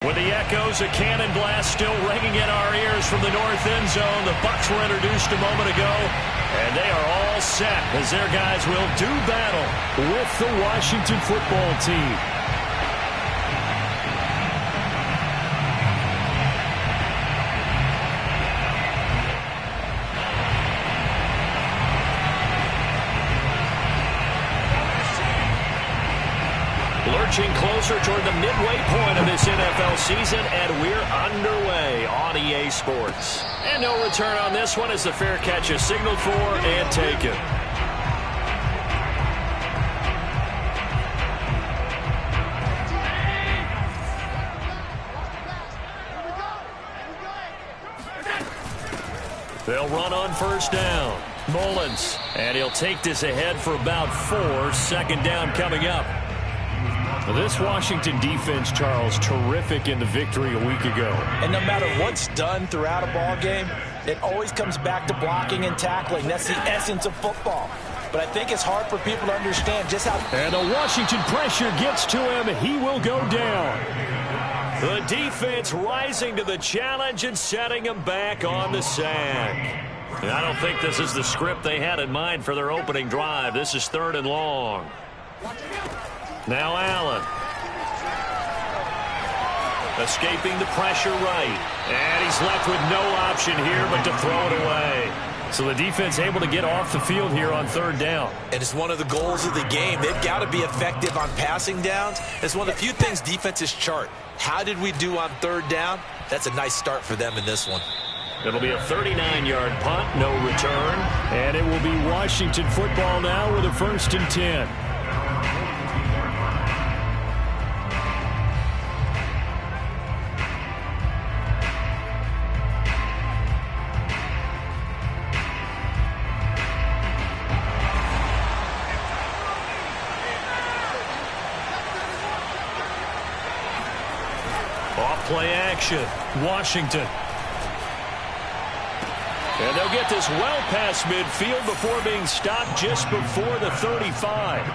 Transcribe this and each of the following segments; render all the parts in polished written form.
With the echoes of Cannon Blast still ringing in our ears from the north end zone, the Bucs were introduced a moment ago, and they are all set as their guys will do battle with the Washington football team. Lurching closer toward the midway point of this NFL season, and we're underway on EA Sports. And no return on this one as the fair catch is signaled for and taken. They'll run on first down. Mullins, and he'll take this ahead for about 4. Second down coming up. This Washington defense, Charles, terrific in the victory a week ago. And no matter what's done throughout a ball game, it always comes back to blocking and tackling. That's the essence of football. But I think it's hard for people to understand just how... And the Washington pressure gets to him. He will go down. The defense rising to the challenge and setting him back on the sack. And I don't think this is the script they had in mind for their opening drive. This is 3rd and long. Now Allen. Escaping the pressure right. And he's left with no option here but to throw it away. So the defense able to get off the field here on 3rd down. And it's one of the goals of the game. They've got to be effective on passing downs. It's one of the few things defenses chart. How did we do on 3rd down? That's a nice start for them in this one. It'll be a 39-yard punt, no return. And it will be Washington football now with a 1st and 10. Play action, Washington. And they'll get this well past midfield before being stopped just before the 35.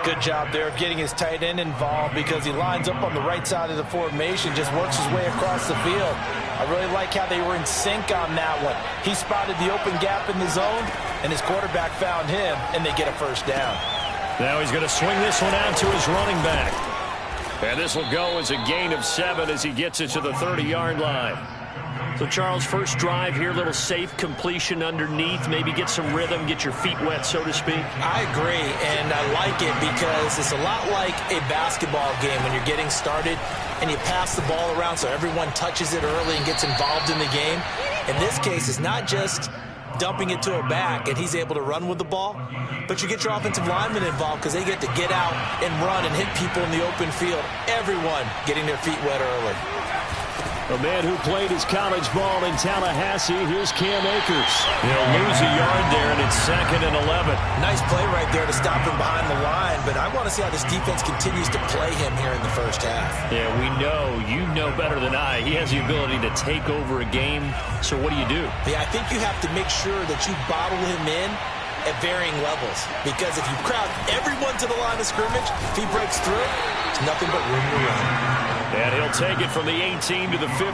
Good job there of getting his tight end involved because he lines up on the right side of the formation, just works his way across the field. I really like how they were in sync on that one. He spotted the open gap in the zone, and his quarterback found him, and they get a 1st down. Now he's going to swing this one out to his running back. And this will go as a gain of 7 as he gets it to the 30-yard line. So, Charles, first drive here, little safe completion underneath, maybe get some rhythm, get your feet wet, so to speak. I agree, and I like it because it's a lot like a basketball game when you're getting started and you pass the ball around so everyone touches it early and gets involved in the game. In this case, it's not just dumping it to a back and he's able to run with the ball, but you get your offensive linemen involved because they get to get out and run and hit people in the open field. Everyone getting their feet wet early. A man who played his college ball in Tallahassee, here's Cam Akers. He'll lose a yard there, and it's 2nd and 11. Nice play right there to stop him behind the line, but I want to see how this defense continues to play him here in the first half. Yeah, we know. You know better than I. He has the ability to take over a game, so what do you do? Yeah, I think you have to make sure that you bottle him in at varying levels, because if you crowd everyone to the line of scrimmage, if he breaks through, there's nothing but room to run. And he'll take it from the 18 to the 15,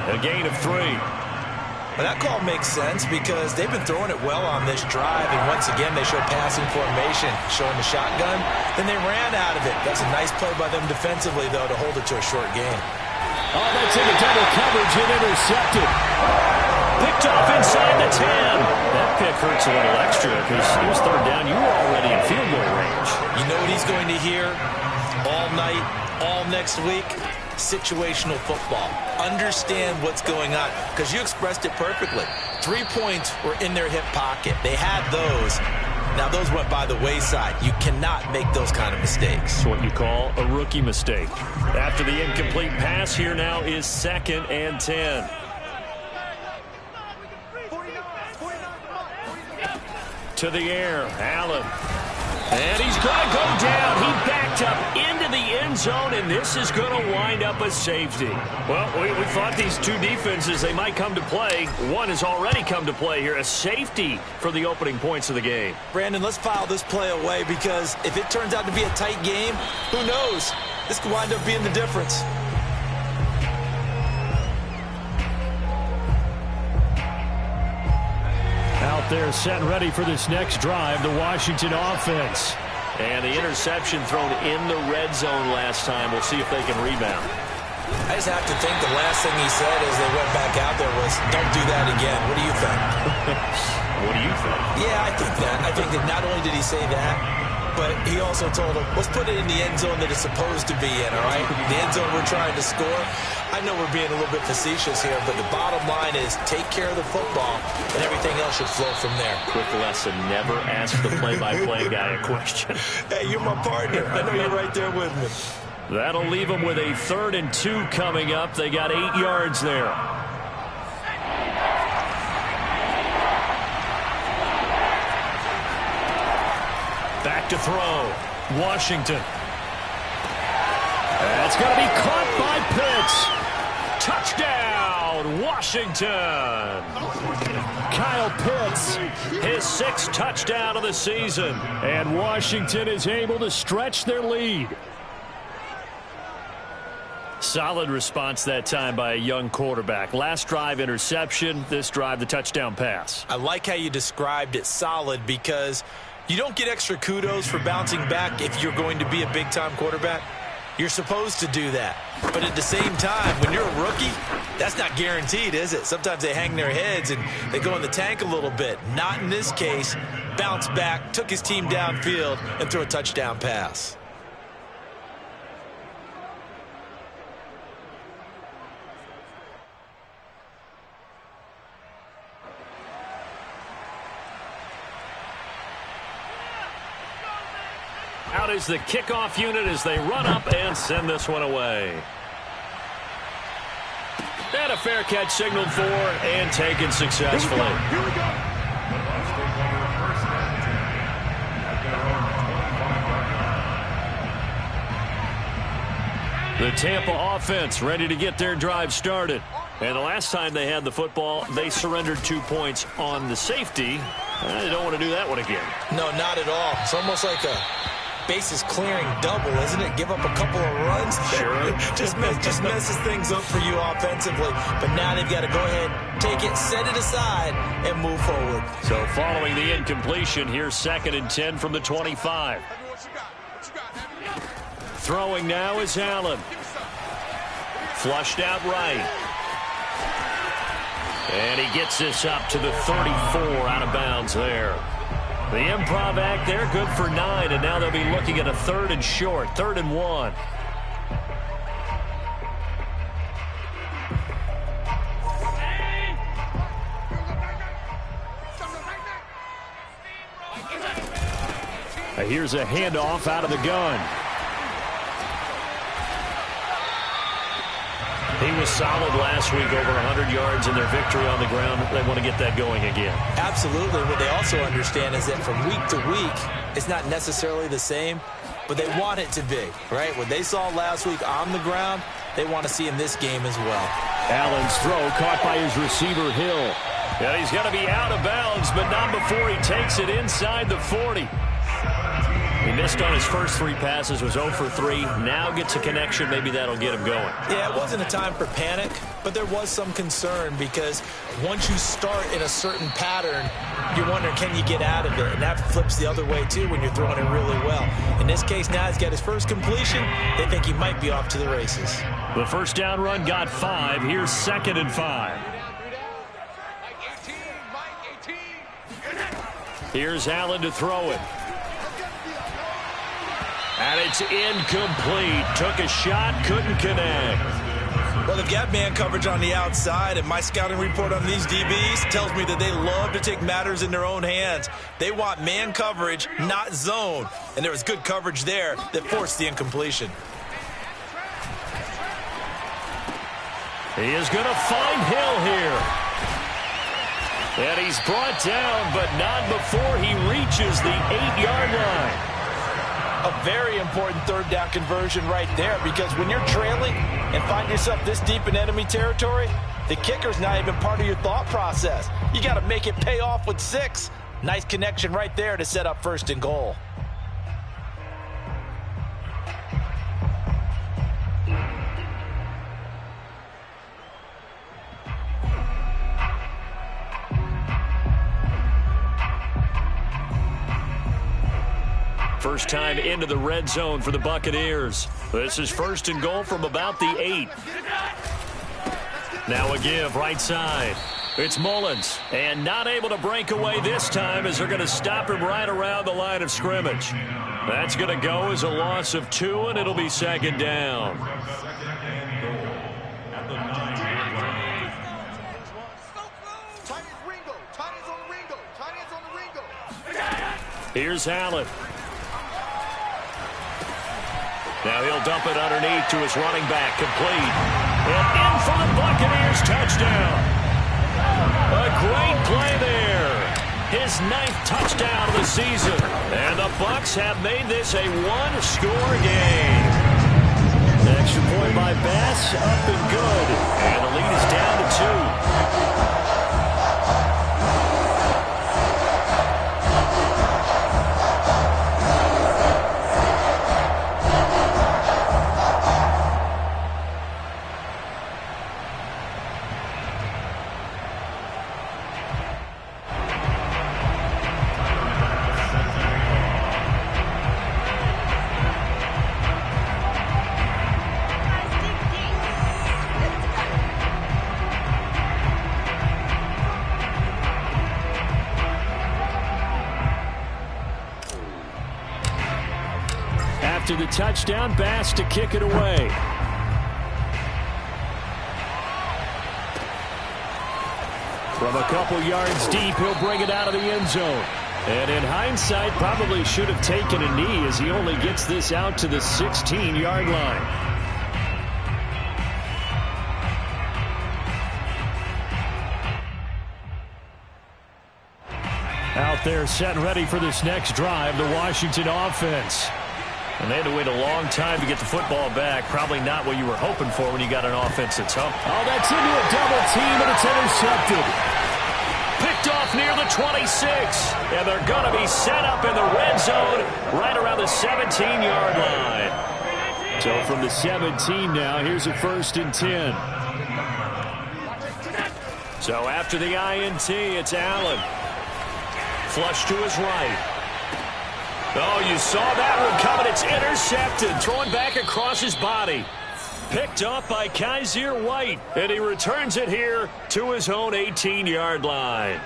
a gain of 3. Well, that call makes sense because they've been throwing it well on this drive, and once again they show passing formation, showing the shotgun. Then they ran out of it. That's a nice play by them defensively, though, to hold it to a short gain. Oh, that's into double coverage and intercepted. Picked off inside the 10. That pick hurts a little extra because it was 3rd down. You were already in field goal range. You know what he's going to hear all night, all next week? Situational football. Understand what's going on, because you expressed it perfectly. 3 points were in their hip pocket. They had those. Now those went by the wayside. You cannot make those kind of mistakes. It's what you call a rookie mistake. After the incomplete pass, here now is 2nd and 10. To the air, Allen. And he's going to go down. He backed up into the end zone, and this is going to wind up a safety. Well, we thought these two defenses, they might come to play. One has already come to play here, a safety for the opening points of the game. Brandon, let's file this play away, because if it turns out to be a tight game, who knows? This could wind up being the difference. they're set and ready for this next drive, the Washington offense. And the interception thrown in the red zone last time. We'll see if they can rebound. I just have to think the last thing he said as they went back out there was, don't do that again. What do you think? What do you think? Yeah, I think that. I think that not only did he say that, but he also told him, let's put it in the end zone that it's supposed to be in, all right? The end zone we're trying to score. I know we're being a little bit facetious here, but the bottom line is take care of the football, and everything else should flow from there. Quick lesson, never ask the play-by-play guy a question. Hey, you're my partner. I know you're right there with me. That'll leave them with a 3rd and 2 coming up. They got 8 yards there. Back to throw. Washington. That's going to be caught by Pitts. Touchdown, Washington. Kyle Pitts, his 6th touchdown of the season. And Washington is able to stretch their lead. Solid response that time by a young quarterback. Last drive, interception. This drive, the touchdown pass. I like how you described it, solid, because you don't get extra kudos for bouncing back if you're going to be a big-time quarterback. You're supposed to do that. But at the same time, when you're a rookie, that's not guaranteed, is it? Sometimes they hang their heads and they go in the tank a little bit. Not in this case. Bounced back, took his team downfield, and threw a touchdown pass. Out is the kickoff unit as they run up and send this one away. And a fair catch signaled for and taken successfully. Here we go. The Tampa offense ready to get their drive started. And the last time they had the football, they surrendered 2 points on the safety. They don't want to do that one again. No, not at all. It's almost like a bases clearing double, isn't it? Give up a couple of runs. Sure. just messes things up for you offensively. But now they've got to go ahead, take it, set it aside, and move forward. So following the incompletion, here's 2nd and 10 from the 25. Throwing now is Allen. Flushed out right. And he gets this up to the 34, out of bounds there. The improv act there, good for 9, and now they'll be looking at a 3rd and short, 3rd and 1. Here's a handoff out of the gun. He was solid last week, over 100 yards in their victory on the ground. They want to get that going again. Absolutely. What they also understand is that from week to week, it's not necessarily the same, but they want it to be, right? What they saw last week on the ground, they want to see in this game as well. Allen's throw caught by his receiver, Hill. And he's going to be out of bounds, but not before he takes it inside the 40. He missed on his first 3 passes, was 0 for 3. Now gets a connection. Maybe that'll get him going. Yeah, it wasn't a time for panic, but there was some concern because once you start in a certain pattern, you're wondering, can you get out of it? And that flips the other way, too, when you're throwing it really well. In this case, now he's got his first completion. They think he might be off to the races. The first down run got 5. Here's 2nd and 5. Here's Allen to throw it. And it's incomplete. Took a shot, couldn't connect. Well, they've got man coverage on the outside, and my scouting report on these DBs tells me that they love to take matters in their own hands. They want man coverage, not zone. And there was good coverage there that forced the incompletion. He is going to find Hill here. And he's brought down, but not before he reaches the 8-yard line. A very important 3rd down conversion right there, because when you're trailing and find yourself this deep in enemy territory, the kicker's not even part of your thought process. You got to make it pay off with 6. Nice connection right there to set up 1st and goal. First time into the red zone for the Buccaneers. This is first and goal from about the 8. Now a give right side. It's Mullins, and not able to break away this time as they're going to stop him right around the line of scrimmage. That's going to go as a loss of 2, and it'll be second down. Here's Allen. Now he'll dump it underneath to his running back, complete. And in for the Buccaneers, touchdown. A great play there. His 9th touchdown of the season. And the Bucs have made this a one-score game. Extra point by Bass, up and good. And the lead is down to 2. After the touchdown, Bass to kick it away. From a couple yards deep, he'll bring it out of the end zone. And in hindsight, probably should have taken a knee as he only gets this out to the 16-yard line. Out there set and ready for this next drive, the Washington offense. And they had to wait a long time to get the football back. Probably not what you were hoping for when you got an offense that's up. Oh, that's into a double team, and it's intercepted. Picked off near the 26. And they're going to be set up in the red zone right around the 17-yard line. So from the 17 now, here's a 1st and 10. So after the INT, it's Allen. Flush to his right. Oh, you saw that one coming. It's intercepted. Thrown back across his body. Picked up by Kaiser White. And he returns it here to his own 18-yard line.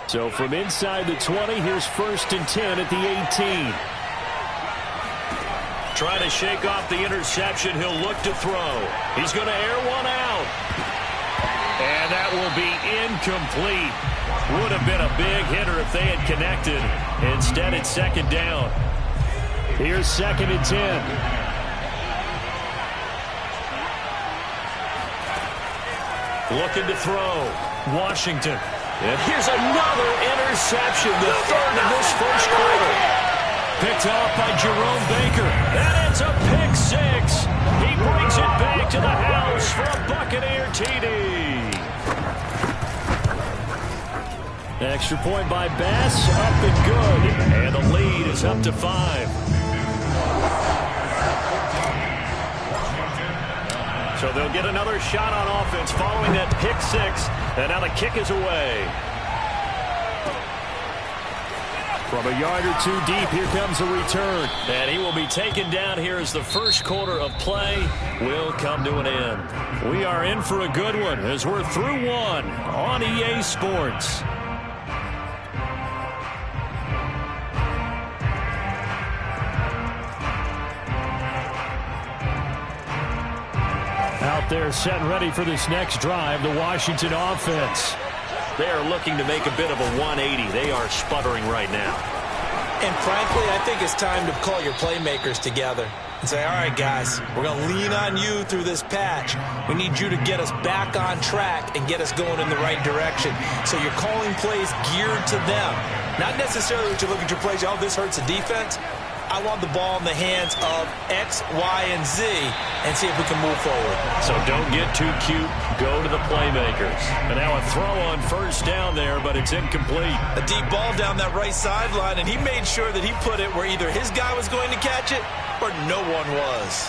So from inside the 20, here's 1st and 10 at the 18. Trying to shake off the interception. He'll look to throw. He's going to air one out. And that will be incomplete. Would have been a big hitter if they had connected. Instead, it's second down. Here's 2nd and 10. Looking to throw. Washington. And here's another interception, the 3rd of this first quarter. Picked off by Jerome Baker. And it's a pick 6. He brings it back to the house for a Buccaneer TD. Extra point by Bass, up and good. And the lead is up to 5. So they'll get another shot on offense following that pick 6. And now the kick is away. From a yard or 2 deep, here comes a return. And he will be taken down here as the first quarter of play will come to an end. We are in for a good one as we're through one on EA Sports. Out there set and ready for this next drive, the Washington offense. They are looking to make a bit of a 180. They are sputtering right now. And frankly, I think it's time to call your playmakers together and say, all right, guys, we're going to lean on you through this patch. We need you to get us back on track and get us going in the right direction. So you're calling plays geared to them. Not necessarily that you look at your plays, oh, this hurts the defense. I want the ball in the hands of X, Y, and Z and see if we can move forward. So don't get too cute. Go to the playmakers. And now a throw on first down there, but it's incomplete. A deep ball down that right sideline, and he made sure that he put it where either his guy was going to catch it or no one was.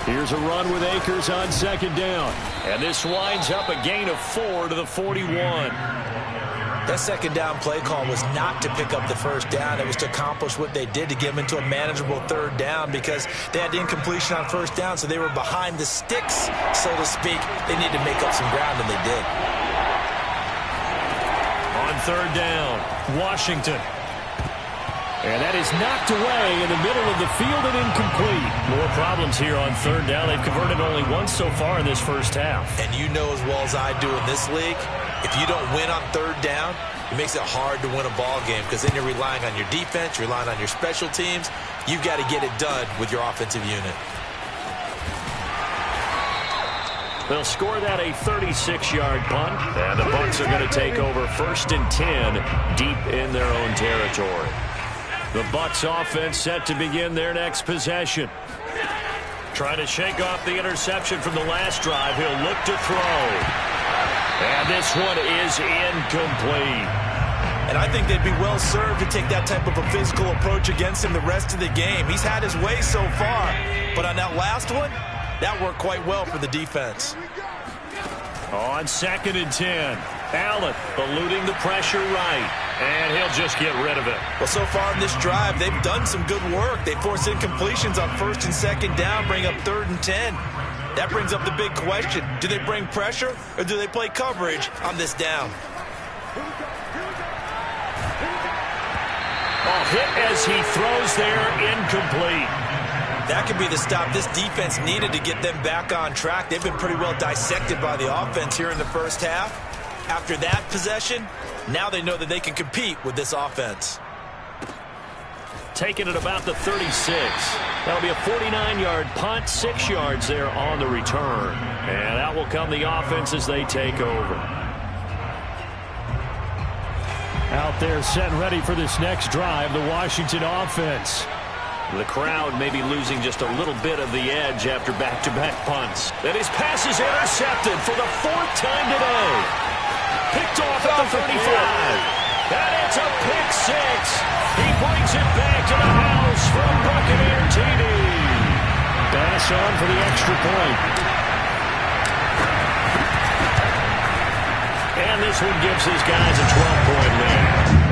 Here's a run with Akers on second down. And this winds up a gain of 4 to the 41. That second down play call was not to pick up the first down. It was to accomplish what they did, to get them into a manageable third down, because they had incompletion on first down, so they were behind the sticks, so to speak. They needed to make up some ground, and they did. On third down, Washington. And that is knocked away in the middle of the field and incomplete. More problems here on third down. They've converted only once so far in this first half. And you know as well as I do in this league, if you don't win on third down, it makes it hard to win a ball game, because then you're relying on your defense, you're relying on your special teams. You've got to get it done with your offensive unit. They'll score that a 36-yard punt, and the Bucs are going to take over 1st and 10 deep in their own territory. The Bucs offense set to begin their next possession. Trying to shake off the interception from the last drive. He'll look to throw. And this one is incomplete. And I think they'd be well served to take that type of a physical approach against him the rest of the game. He's had his way so far, but on that last one, that worked quite well for the defense. On 2nd and 10, Allen eluding the pressure right, and he'll just get rid of it. Well, so far in this drive, they've done some good work. They forced incompletions on 1st and 2nd down, bring up 3rd and 10. That brings up the big question. Do they bring pressure, or do they play coverage on this down? Oh, hit as he throws there, incomplete. That could be the stop this defense needed to get them back on track. They've been pretty well dissected by the offense here in the first half. After that possession, now they know that they can compete with this offense. Taken at about the 36. That'll be a 49-yard punt, 6 yards there on the return. And out will come the offense as they take over. Out there set and ready for this next drive, the Washington offense. The crowd may be losing just a little bit of the edge after back-to-back punts. And his pass is intercepted for the 4th time today. Picked off at the 35. And it's a pick 6. He brings it back to the house from Buccaneer TD. Pass on for the extra point. And this one gives his guys a 12-point lead.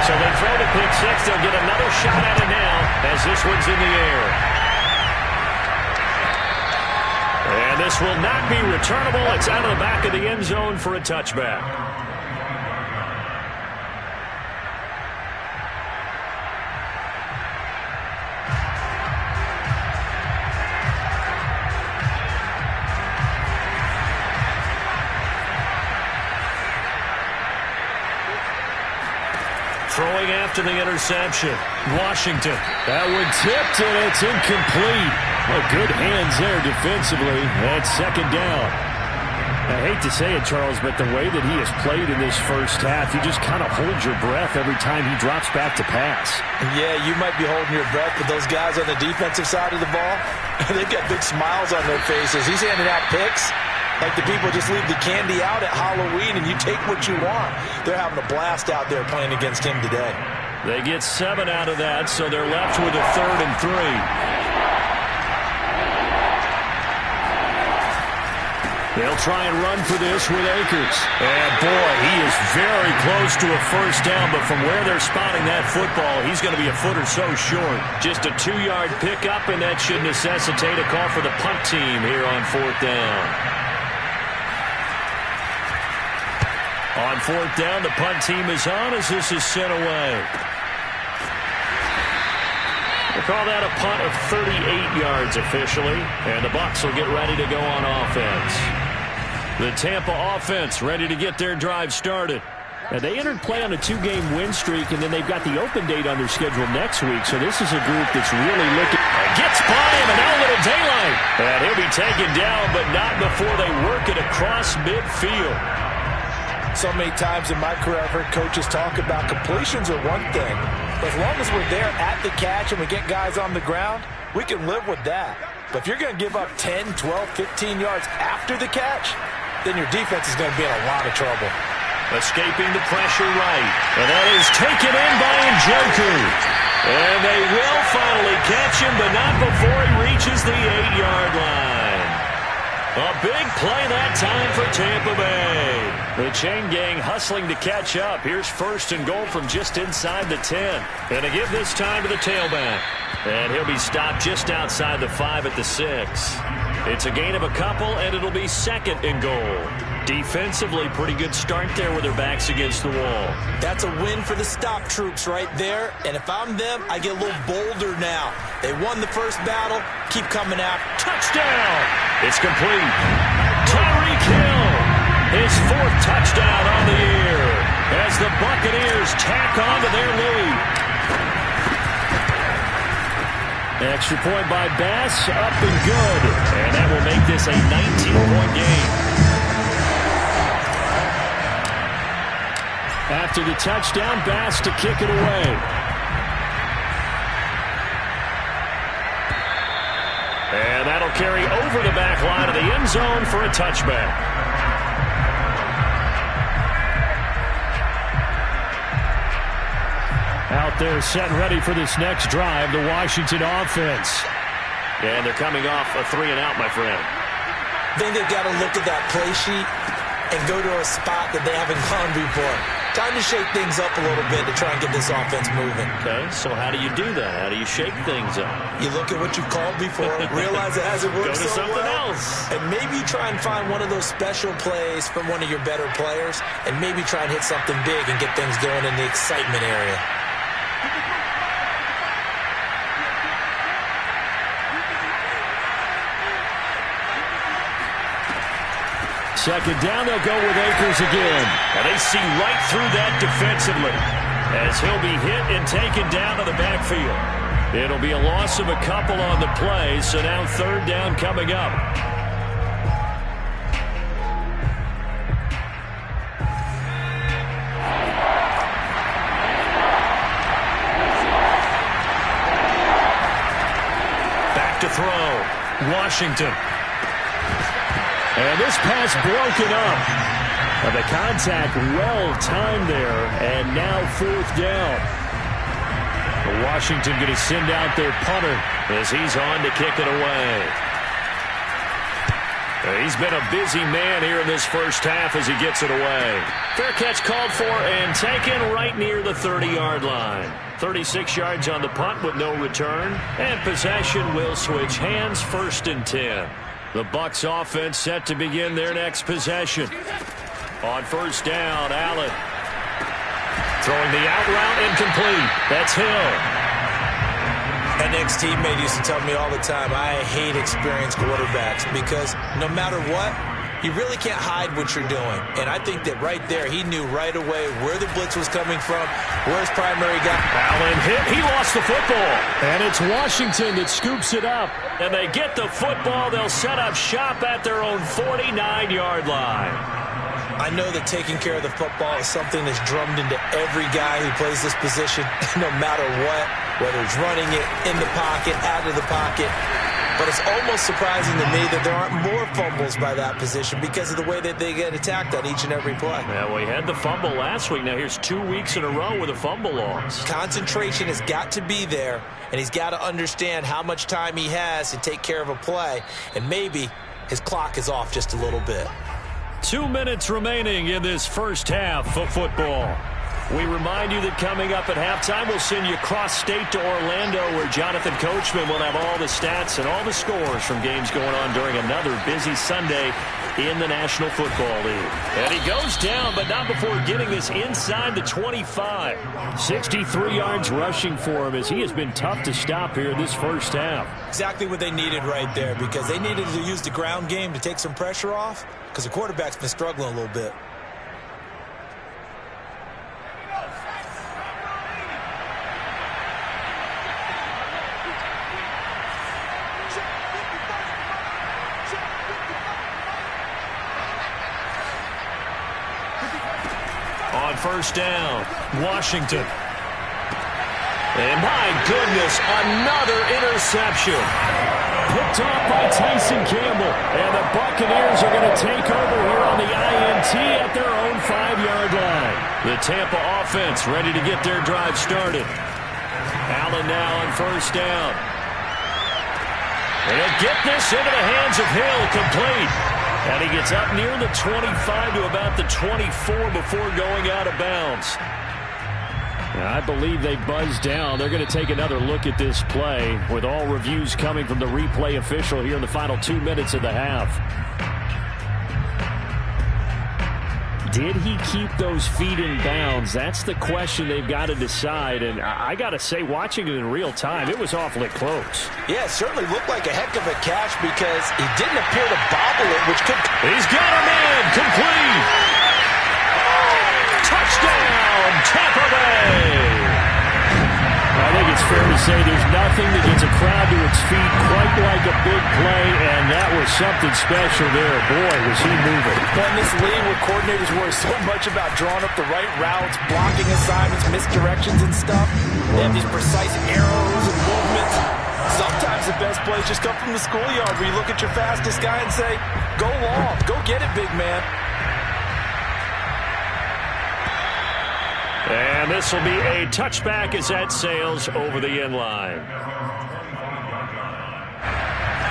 So they throw the pick 6. They'll get another shot at it now as this one's in the air. And this will not be returnable. It's out of the back of the end zone for a touchback. Throwing after the interception, Washington. That one tipped, and it's incomplete. Well, good hands there defensively. That's 2nd down. I hate to say it, Charles, but the way that he has played in this first half, you just kind of hold your breath every time he drops back to pass. Yeah, you might be holding your breath, but those guys on the defensive side of the ball, they've got big smiles on their faces. He's handing out picks like the people just leave the candy out at Halloween and you take what you want. They're having a blast out there playing against him today. They get 7 out of that, so they're left with a 3rd and 3. They'll try and run for this with Akers. And, boy, he is very close to a first down, but from where they're spotting that football, he's going to be a foot or so short. Just a 2-yard pickup, and that should necessitate a call for the punt team here on 4th down. On 4th down, the punt team is on as this is sent away. We'll call that a punt of 38 yards officially, and the Bucs will get ready to go on offense. The Tampa offense ready to get their drive started. Now, they entered play on a 2-game win streak, and then they've got the open date on their schedule next week, so this is a group that's really looking. Gets by him, and now a little daylight. And he'll be taken down, but not before they work it across midfield. So many times in my career, I've heard coaches talk about completions are one thing. But as long as we're there at the catch and we get guys on the ground, we can live with that. But if you're going to give up 10, 12, 15 yards after the catch, then your defense is going to be in a lot of trouble. Escaping the pressure right. And that is taken in by Njoku. And they will finally catch him, but not before he reaches the 8-yard line. A big play that time for Tampa Bay. The chain gang hustling to catch up. Here's first and goal from just inside the 10. And to give this time to the tailback. And he'll be stopped just outside the 5 at the 6. It's a gain of a couple, and it'll be second and goal. Defensively, pretty good start there with their backs against the wall. That's a win for the stop troops right there. And if I'm them, I get a little bolder now. They won the first battle. Keep coming out. Touchdown! It's complete. Tyreek Hill, his 4th touchdown on the year as the Buccaneers tack on to their lead. Extra point by Bass, up and good. And that will make this a 19-point game. After the touchdown, Bass to kick it away. And that'll carry over the back line of the end zone for a touchback. Out there set ready for this next drive, the Washington offense. And they're coming off a 3-and-out, my friend. I think they've got to look at that play sheet and go to a spot that they haven't gone before. Time to shake things up a little bit to try and get this offense moving. Okay, so how do you do that? How do you shake things up? You look at what you've called before, realize it hasn't worked so well. Go to something else. And maybe try and find one of those special plays from one of your better players, and maybe try and hit something big and get things going in the excitement area. Second down, they'll go with Akers again. And they see right through that defensively as he'll be hit and taken down to the backfield. It'll be a loss of a couple on the play, so now 3rd down coming up. Back to throw. Washington. And this pass broken up. And the contact well-timed there. And now 4th down. Washington going to send out their punter as he's on to kick it away. He's been a busy man here in this first half as he gets it away. Fair catch called for and taken right near the 30-yard line. 36 yards on the punt with no return. And possession will switch hands, 1st and 10. The Bucs offense set to begin their next possession. On 1st down, Allen. Throwing the out route incomplete. That's Hill. An ex-teammate used to tell me all the time, I hate experienced quarterbacks because no matter what, you really can't hide what you're doing. And I think that right there, he knew right away where the blitz was coming from, where his primary guy. Allen hit. He lost the football. And it's Washington that scoops it up. And they get the football. They'll set up shop at their own 49-yard line. I know that taking care of the football is something that's drummed into every guy who plays this position, no matter what, whether it's running it, in the pocket, out of the pocket. But it's almost surprising to me that there aren't more fumbles by that position because of the way that they get attacked on each and every play. Yeah, well, he had the fumble last week. Now here's 2 weeks in a row with a fumble loss. Concentration has got to be there, and he's got to understand how much time he has to take care of a play, and maybe his clock is off just a little bit. 2 minutes remaining in this first half of football. We remind you that coming up at halftime, we'll send you cross-state to Orlando, where Jonathan Coachman will have all the stats and all the scores from games going on during another busy Sunday in the National Football League. And he goes down, but not before getting this inside the 25. 63 yards rushing for him as he has been tough to stop here this first half. Exactly what they needed right there, because they needed to use the ground game to take some pressure off, because the quarterback's been struggling a little bit. On first down, Washington. And my goodness, another interception. Picked off by Tyson Campbell. And the Buccaneers are going to take over here on the INT at their own 5-yard line. The Tampa offense ready to get their drive started. Allen now on first down. And he'll get this into the hands of Hill, complete. And he gets up near the 25 to about the 24 before going out of bounds. I believe they buzzed down. They're going to take another look at this play with all reviews coming from the replay official here in the final 2 minutes of the half. Did he keep those feet in bounds? That's the question they've got to decide. And I got to say, watching it in real time, it was awfully close. Yeah, it certainly looked like a heck of a catch because he didn't appear to bobble it, which could... He's got him in, complete. Touchdown, Tampa Bay. I think it's fair to say there's nothing that gets a crowd to its feet quite like a big play, and that was something special there. Boy, was he moving. Well, in this league where coordinators worry so much about drawing up the right routes, blocking assignments, misdirections and stuff, they have these precise arrows and movements. Sometimes the best plays just come from the schoolyard where you look at your fastest guy and say, go long, go get it, big man. And this will be a touchback as that sails over the end line.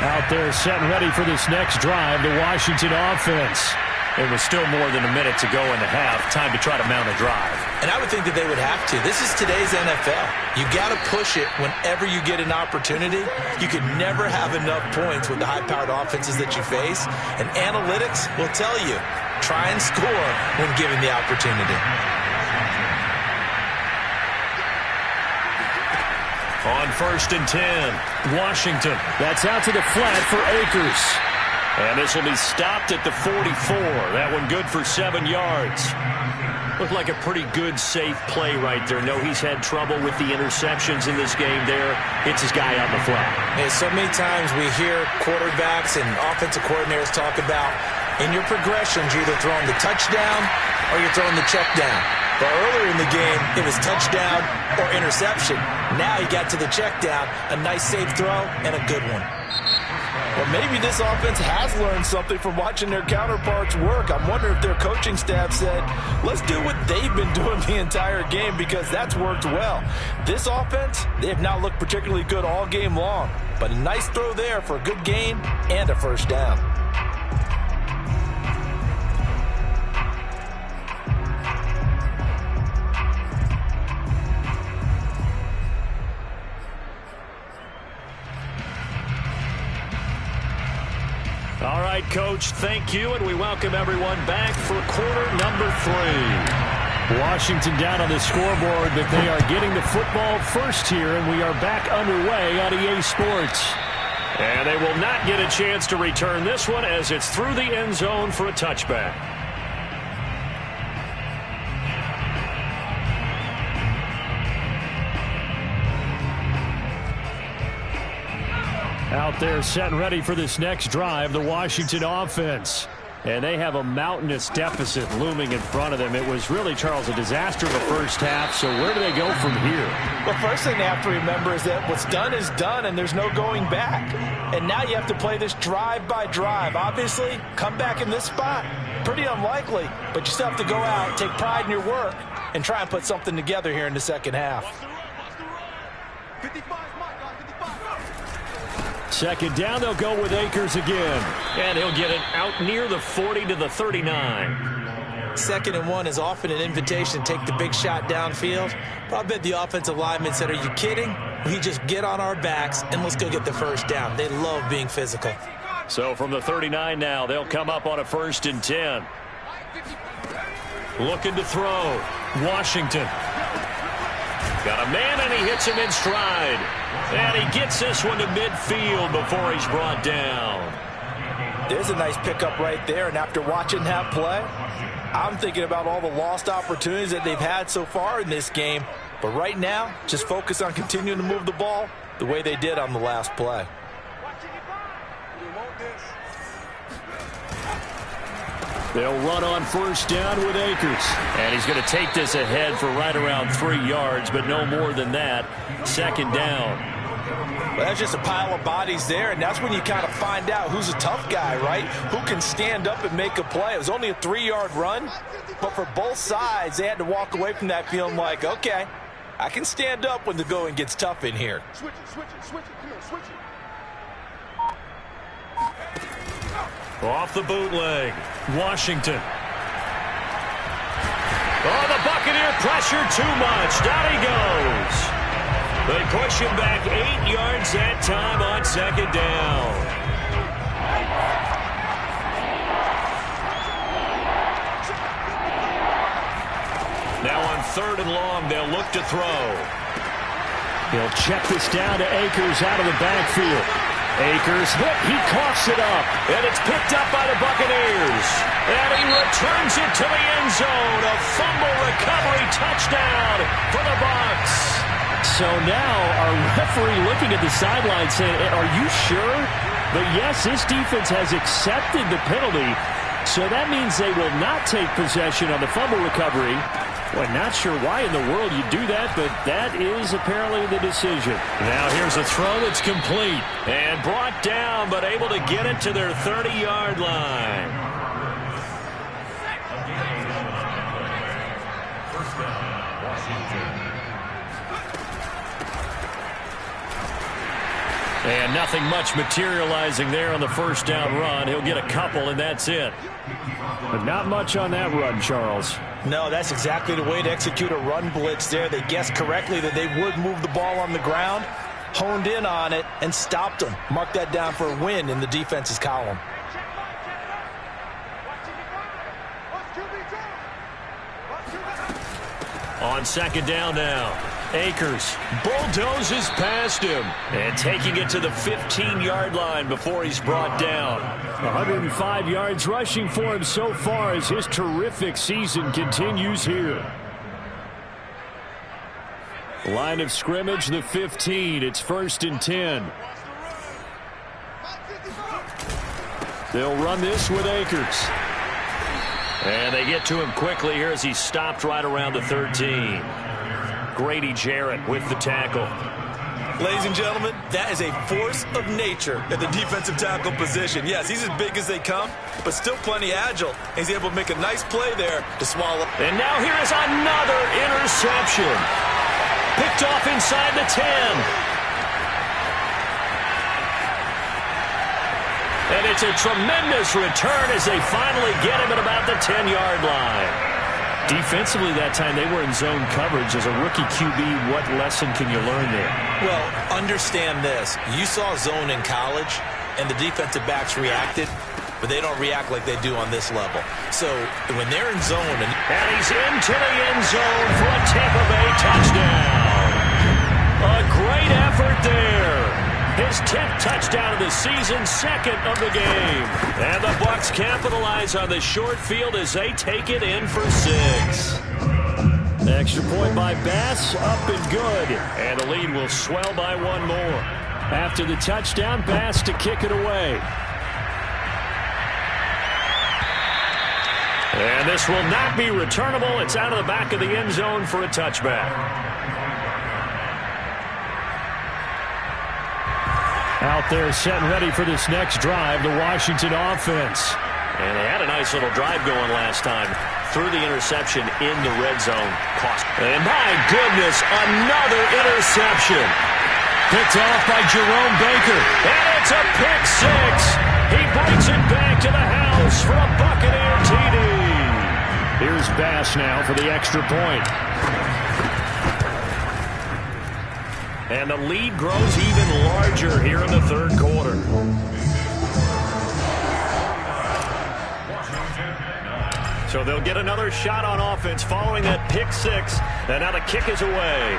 Out there set and ready for this next drive, the Washington offense. It was still more than a minute to go in the half. Time to try to mount a drive. And I would think that they would have to. This is today's NFL. You got to push it whenever you get an opportunity. You could never have enough points with the high-powered offenses that you face. And analytics will tell you, try and score when given the opportunity. On 1st and 10, Washington. That's out to the flat for Akers. And this will be stopped at the 44. That one good for 7 yards. Looked like a pretty good, safe play right there. No, he's had trouble with the interceptions in this game there. Hits his guy on the flat. And so many times we hear quarterbacks and offensive coordinators talk about, in your progressions, you're either throwing the touchdown or you're throwing the check down. But earlier in the game, it was touchdown or interception. Now he got to the check down, a nice safe throw, and a good one. Well, maybe this offense has learned something from watching their counterparts work. I'm wondering if their coaching staff said, let's do what they've been doing the entire game because that's worked well. This offense, they have not looked particularly good all game long. But a nice throw there for a good gain and a first down. All right, Coach, thank you, and we welcome everyone back for quarter number 3. Washington down on the scoreboard, but they are getting the football first here, and we are back underway on EA Sports. And they will not get a chance to return this one as it's through the end zone for a touchback. Out there set and ready for this next drive, the Washington offense. And they have a mountainous deficit looming in front of them. It was really, Charles, a disaster in the first half. So where do they go from here? Well, first thing they have to remember is that what's done is done, and there's no going back. And now you have to play this drive by drive. Obviously, come back in this spot, pretty unlikely. But you still have to go out, take pride in your work, and try and put something together here in the second half. 55. Second down, they'll go with Akers again. And he'll get it out near the 40 to the 39. 2nd and 1 is often an invitation to take the big shot downfield. But I bet the offensive lineman said, are you kidding? We just get on our backs and let's go get the first down. They love being physical. So from the 39 now, they'll come up on a 1st and 10. Looking to throw. Washington. Got a man, and he hits him in stride. And he gets this one to midfield before he's brought down. There's a nice pickup right there, and after watching that play, I'm thinking about all the lost opportunities that they've had so far in this game. But right now, just focus on continuing to move the ball the way they did on the last play. They'll run on 1st down with Akers. And he's going to take this ahead for right around 3 yards, but no more than that. 2nd down. Well, that's just a pile of bodies there, and that's when you kind of find out who's a tough guy, right? Who can stand up and make a play. It was only a 3-yard run, but for both sides, they had to walk away from that feeling like, okay, I can stand up when the going gets tough in here. Switch it. Come here, switch it. Off the bootleg. Washington. Oh, the Buccaneer pressure too much. Down he goes. They push him back 8 yards that time on second down. Now on 3rd and long, they'll look to throw. He'll check this down to Akers out of the backfield. Akers hit. He coughs it up. And it's picked up by the Buccaneers. And he returns it to the end zone. A fumble recovery touchdown for the Bucs. So now our referee looking at the sideline saying, are you sure? But yes, this defense has accepted the penalty. So that means they will not take possession on the fumble recovery. Well, not sure why in the world you do that, but that is apparently the decision. Now here's a throw that's complete. And brought down, but able to get it to their 30-yard line. And nothing much materializing there on the first down run. He'll get a couple, and that's it. But not much on that run, Charles. No, that's exactly the way to execute a run blitz there. They guessed correctly that they would move the ball on the ground, honed in on it, and stopped them. Mark that down for a win in the defense's column. On second down now. Akers bulldozes past him and taking it to the 15-yard line before he's brought down. 105 yards rushing for him so far as his terrific season continues here. Line of scrimmage, the 15. It's 1st and 10. They'll run this with Akers. And they get to him quickly here as he's stopped right around the 13. Grady Jarrett with the tackle. Ladies and gentlemen, that is a force of nature at the defensive tackle position. Yes, he's as big as they come, but still plenty agile. He's able to make a nice play there to swallow. And now here is another interception. Picked off inside the 10. And it's a tremendous return as they finally get him at about the 10-yard line. Defensively that time, they were in zone coverage. As a rookie QB, what lesson can you learn there? Well, understand this. You saw zone in college, and the defensive backs reacted, but they don't react like they do on this level. So when they're in zone. And he's into the end zone for a Tampa Bay touchdown. A great effort there. His 10th touchdown of the season, 2nd of the game. And the Bucs capitalize on the short field as they take it in for 6. Extra point by Bass, up and good. And the lead will swell by 1 more. After the touchdown, Bass to kick it away. And this will not be returnable. It's out of the back of the end zone for a touchback. Out there set and ready for this next drive, the Washington offense. And they had a nice little drive going last time. Threw the interception in the red zone. And my goodness, another interception. Picked off by Jerome Baker. And it's a pick 6. He brings it back to the house for a Buccaneer TD. Here's Bass now for the extra point. And the lead grows even larger here in the 3rd quarter. So they'll get another shot on offense following that pick 6. And now the kick is away.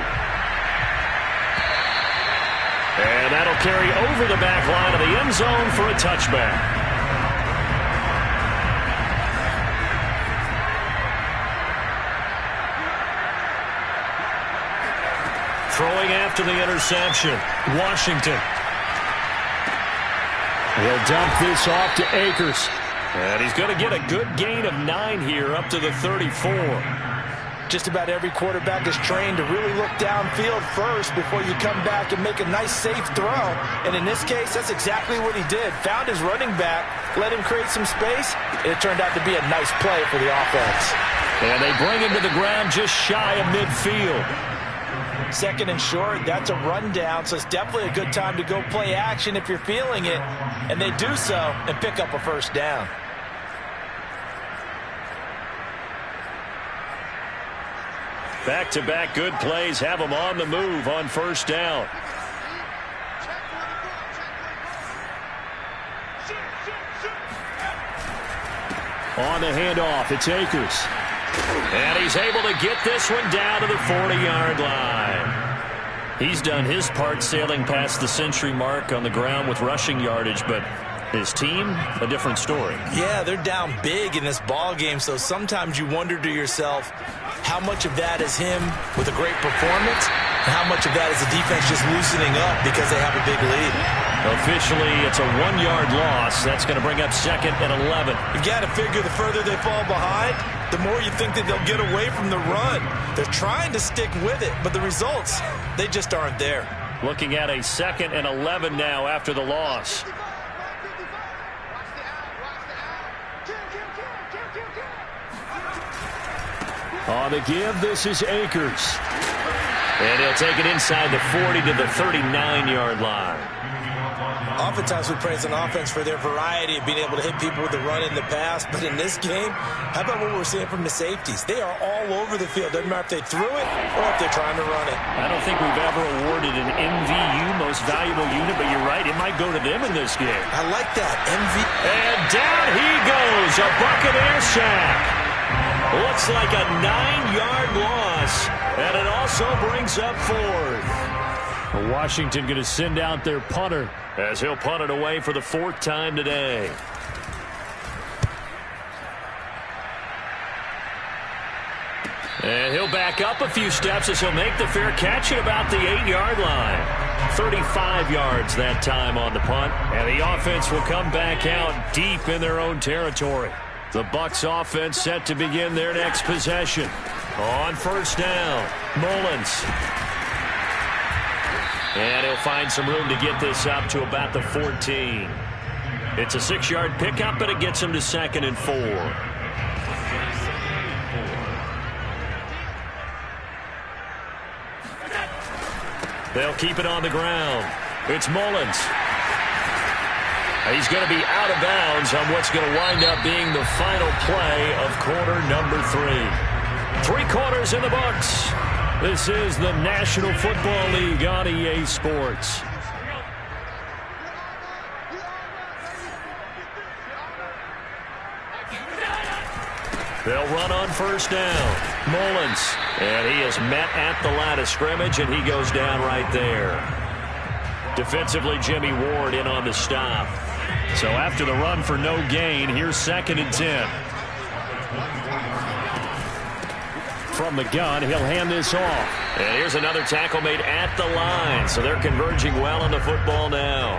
And that'll carry over the back line of the end zone for a touchback. Throwing after the interception, Washington. He'll dump this off to Akers. And he's going to get a good gain of 9 here up to the 34. Just about every quarterback is trained to really look downfield first before you come back and make a nice, safe throw. And in this case, that's exactly what he did. Found his running back, let him create some space, and it turned out to be a nice play for the offense. And they bring him to the ground just shy of midfield. Second and short, that's a rundown, so it's definitely a good time to go play action if you're feeling it. And they do so and pick up a first down. Back-to-back good plays have them on the move on first down. On the handoff, it's Akers. And he's able to get this one down to the 40-yard line. He's done his part sailing past the century mark on the ground with rushing yardage, but his team, a different story. Yeah, they're down big in this ball game, so sometimes you wonder to yourself how much of that is him with a great performance and how much of that is the defense just loosening up because they have a big lead. Officially, it's a 1-yard loss. That's going to bring up second and 11. You've got to figure the further they fall behind, the more you think that they'll get away from the run. They're trying to stick with it, but the results, they just aren't there. Looking at a second and 11 now after the loss. On the give, this is Akers. And he'll take it inside the 40 to the 39-yard line. Oftentimes we praise an offense for their variety of being able to hit people with the run in the pass, but in this game, how about what we're seeing from the safeties? They are all over the field. Doesn't matter if they threw it or if they're trying to run it. I don't think we've ever awarded an MVU, most valuable unit, but you're right, it might go to them in this game. I like that, And down he goes, a Buccaneer sack. Looks like a 9-yard loss, and it also brings up fourth. Washington going to send out their punter as he'll punt it away for the 4th time today. And he'll back up a few steps as he'll make the fair catch at about the 8-yard line. 35 yards that time on the punt, and the offense will come back out deep in their own territory. The Bucs offense set to begin their next possession. On first down, Mullins. And he'll find some room to get this up to about the 14. It's a 6-yard pickup, but it gets him to 2nd and 4. They'll keep it on the ground. It's Mullins. He's going to be out of bounds on what's going to wind up being the final play of quarter number 3. 3 quarters in the books. This is the National Football League on EA Sports. They'll run on first down. Mullins. And he is met at the line of scrimmage, and he goes down right there. Defensively, Jimmy Ward in on the stop. So after the run for no gain, here's 2nd and 10. From the gun, he'll hand this off. And here's another tackle made at the line. So they're converging well on the football now.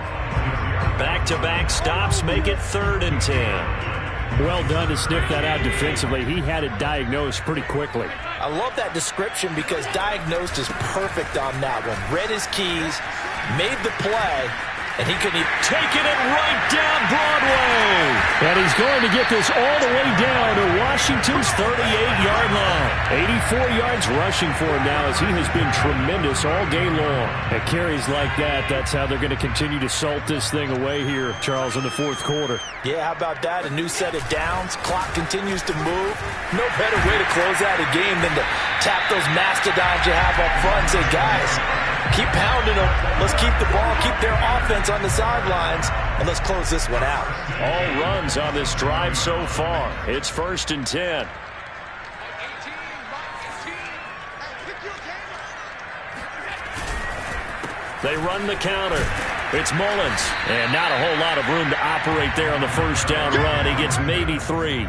Back-to-back stops make it 3rd and 10. Well done to sniff that out defensively. He had it diagnosed pretty quickly. I love that description because diagnosed is perfect on that one. Read his keys, made the play, and he could taking it right down Broadway. And he's going to get this all the way down to Washington's 38-yard line. 84 yards rushing for him now as he has been tremendous all day long. At carries like that, that's how they're going to continue to salt this thing away here, Charles, in the 4th quarter. Yeah, how about that? A new set of downs. Clock continues to move. No better way to close out a game than to tap those mastodons you have up front and say, guys, keep pounding them. Let's keep the ball, keep their offense on the sidelines, and let's close this one out. All runs on this drive so far. It's 1st and 10. They run the counter. It's Mullins. And not a whole lot of room to operate there on the first down run. He gets maybe 3.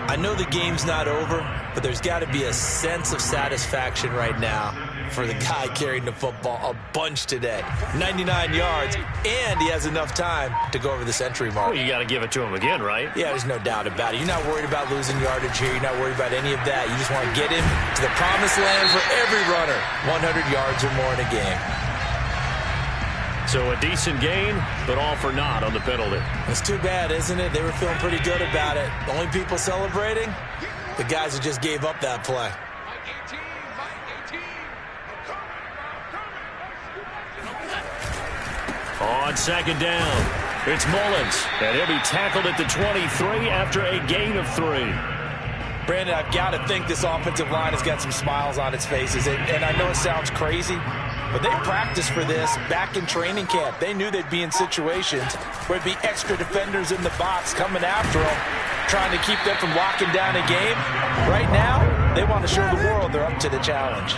I know the game's not over, but there's got to be a sense of satisfaction right now for the guy carrying the football a bunch today. 99 yards, and he has enough time to go over the century mark. Well, you got to give it to him again, right? Yeah, there's no doubt about it. You're not worried about losing yardage here. You're not worried about any of that. You just want to get him to the promised land for every runner. 100 yards or more in a game. So a decent gain, but all for naught on the penalty. It's too bad, isn't it? They were feeling pretty good about it. The only people celebrating, the guys who just gave up that play. On second down, it's Mullins, and he'll be tackled at the 23 after a gain of 3. Brandon, I've got to think this offensive line has got some smiles on its faces. And I know it sounds crazy, but they practiced for this back in training camp. They knew they'd be in situations where there'd be extra defenders in the box coming after them, trying to keep them from locking down a game. Right now, they want to show the world they're up to the challenge.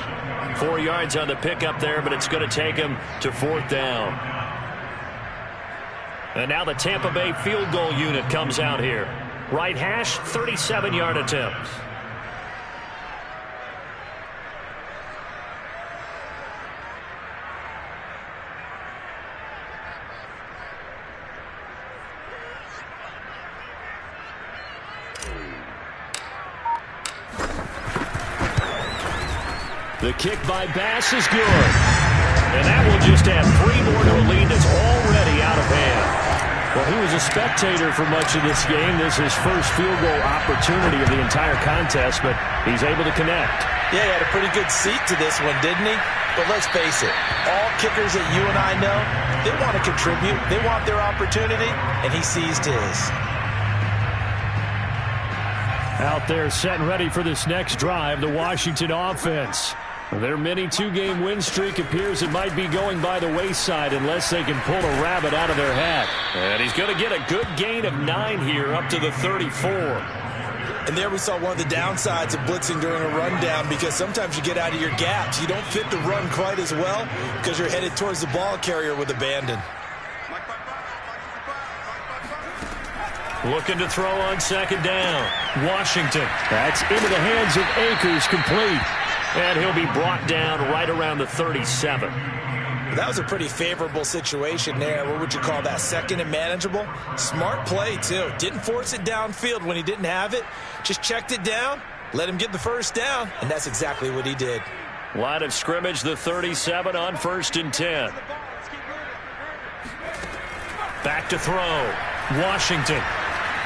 4 yards on the pickup there, but it's going to take him to 4th down. And now the Tampa Bay field goal unit comes out here. Right hash, 37-yard attempt. The kick by Bass is good. And that will just add 3 more to a lead that's already out of hand. Well, he was a spectator for much of this game. This is his first field goal opportunity of the entire contest, but he's able to connect. Yeah, he had a pretty good seat to this one, didn't he? But let's face it, all kickers that you and I know, they want to contribute. They want their opportunity, and he seized his. Out there set and ready for this next drive, the Washington offense. Their mini 2-game win streak appears it might be going by the wayside unless they can pull a rabbit out of their hat. And he's going to get a good gain of 9 here up to the 34. And there we saw one of the downsides of blitzing during a rundown, because sometimes you get out of your gaps. You don't fit the run quite as well because you're headed towards the ball carrier with abandon. Looking to throw on second down. Washington. That's into the hands of Akers, complete. And he'll be brought down right around the 37. That was a pretty favorable situation there. What would you call that? Second and manageable? Smart play, too. Didn't force it downfield when he didn't have it. Just checked it down, let him get the first down, and that's exactly what he did. Line of scrimmage, the 37 on 1st and 10. Back to throw. Washington.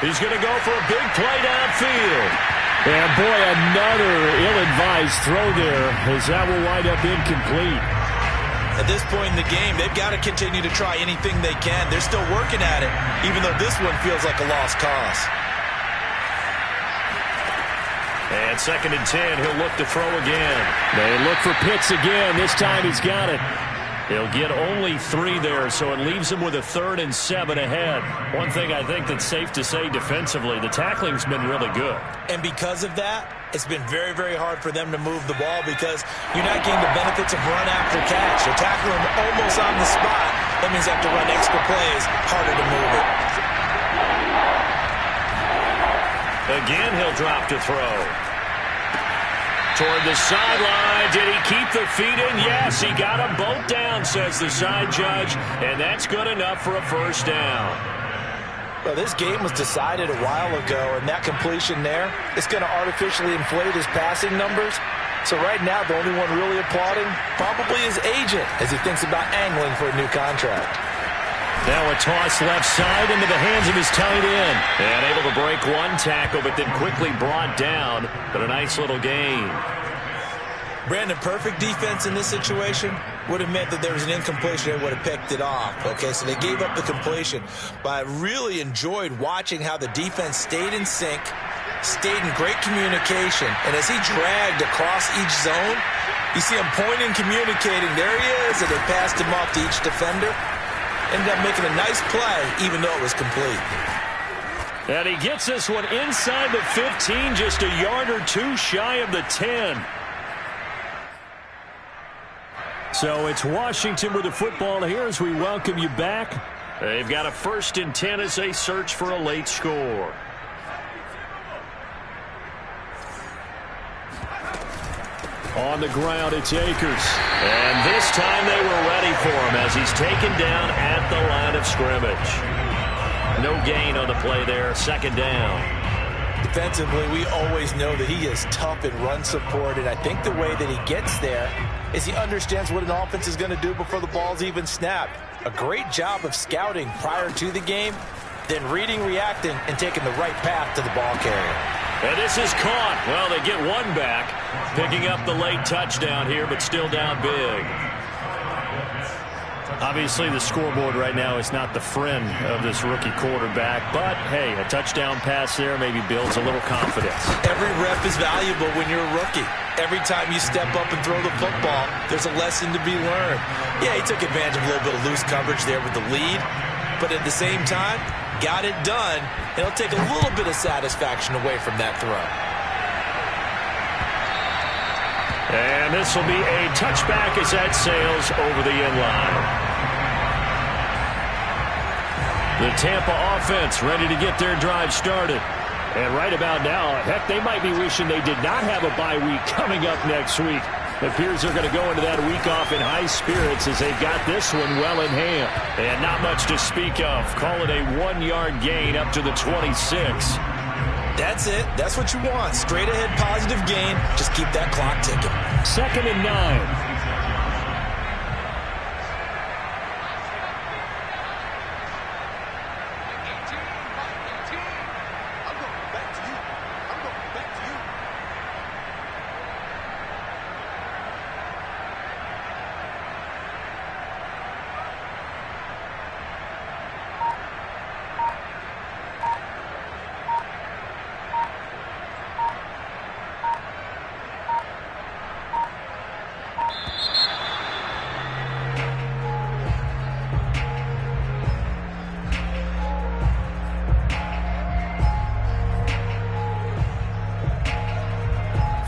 He's going to go for a big play downfield. And boy, another ill-advised throw there, as that will wind up incomplete. At this point in the game, they've got to continue to try anything they can. They're still working at it, even though this one feels like a lost cause. And 2nd and 10, he'll look to throw again. They look for Pitts again. This time he's got it. He'll get only 3 there, so it leaves him with a 3rd and 7 ahead. One thing I think that's safe to say defensively, the tackling's been really good. And because of that, it's been very, very hard for them to move the ball because you're not getting the benefits of run after catch. They're tackling him almost on the spot. That means they have to run extra plays, harder to move it. Again, he'll drop to throw. Toward the sideline. Did he keep the feet in? Yes, he got them both down, says the side judge, and that's good enough for a first down. Well, this game was decided a while ago, and that completion there is going to artificially inflate his passing numbers. So right now, the only one really applauding probably his agent as he thinks about angling for a new contract. Now a toss left side into the hands of his tight end. And able to break one tackle, but then quickly brought down. But a nice little gain. Brandon, perfect defense in this situation would have meant that there was an incompletion. They would have picked it off. Okay, so they gave up the completion. But I really enjoyed watching how the defense stayed in sync, stayed in great communication. And as he dragged across each zone, you see him pointing, communicating. There he is, and they passed him off to each defender. Ended up making a nice play, even though it was complete. And he gets this one inside the 15, just a yard or two shy of the 10. So it's Washington with the football here as we welcome you back. They've got a 1st and 10 as they search for a late score. On the ground, it's Akers. And this time they were ready for him as he's taken down at the line of scrimmage. No gain on the play there, 2nd down. Defensively, we always know that he is tough in run support, and I think the way that he gets there is he understands what an offense is going to do before the ball's even snapped. A great job of scouting prior to the game, then reading, reacting, and taking the right path to the ball carrier. And this is caught. Well, they get one back, picking up the late touchdown here, but still down big. Obviously, the scoreboard right now is not the friend of this rookie quarterback, but, hey, a touchdown pass there maybe builds a little confidence. Every rep is valuable when you're a rookie. Every time you step up and throw the football, there's a lesson to be learned. Yeah, he took advantage of a little bit of loose coverage there with the lead, but at the same time, got it done. It'll take a little bit of satisfaction away from that throw. And this will be a touchback as that sails over the end line. The Tampa offense ready to get their drive started. And right about now, heck, they might be wishing they did not have a bye week coming up next week. It appears they're going to go into that week off in high spirits as they've got this one well in hand. And not much to speak of. Call it a 1-yard gain up to the 26. That's it. That's what you want. Straight ahead positive gain. Just keep that clock ticking. 2nd and 9.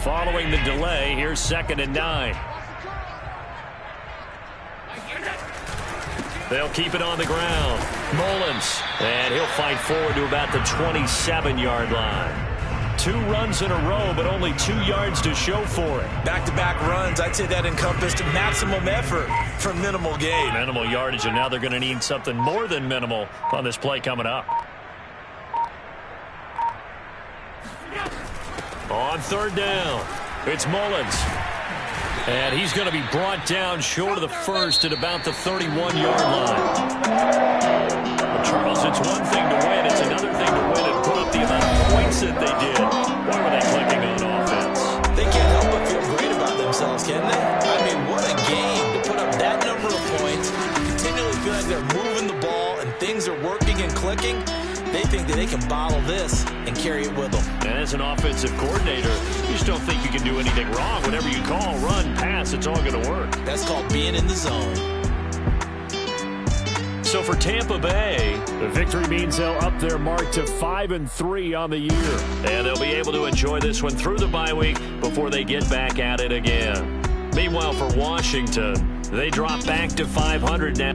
Following the delay, here's 2nd and 9. They'll keep it on the ground. Mullins, and he'll fight forward to about the 27-yard line. 2 runs in a row, but only 2 yards to show for it. Back-to-back runs, I'd say that encompassed maximum effort for minimal gain. Minimal yardage, and now they're going to need something more than minimal on this play coming up. On 3rd down, it's Mullins. And he's going to be brought down short of the first at about the 31-yard line. Well, Charles, it's one thing to win. It's another thing to win and put up the amount of points that they did. Why were they clicking on offense? They can't help but feel great about themselves, can they? I mean, what a game to put up that number of points, continually feel like they're moving the ball and things are working and clicking. They think that they can bottle this and carry it with them. And as an offensive coordinator, you just don't think you can do anything wrong. Whatever you call, run, pass, it's all going to work. That's called being in the zone. So for Tampa Bay, the victory means they'll up their mark to 5-3 on the year. And they'll be able to enjoy this one through the bye week before they get back at it again. Meanwhile, for Washington, they drop back to 500 now.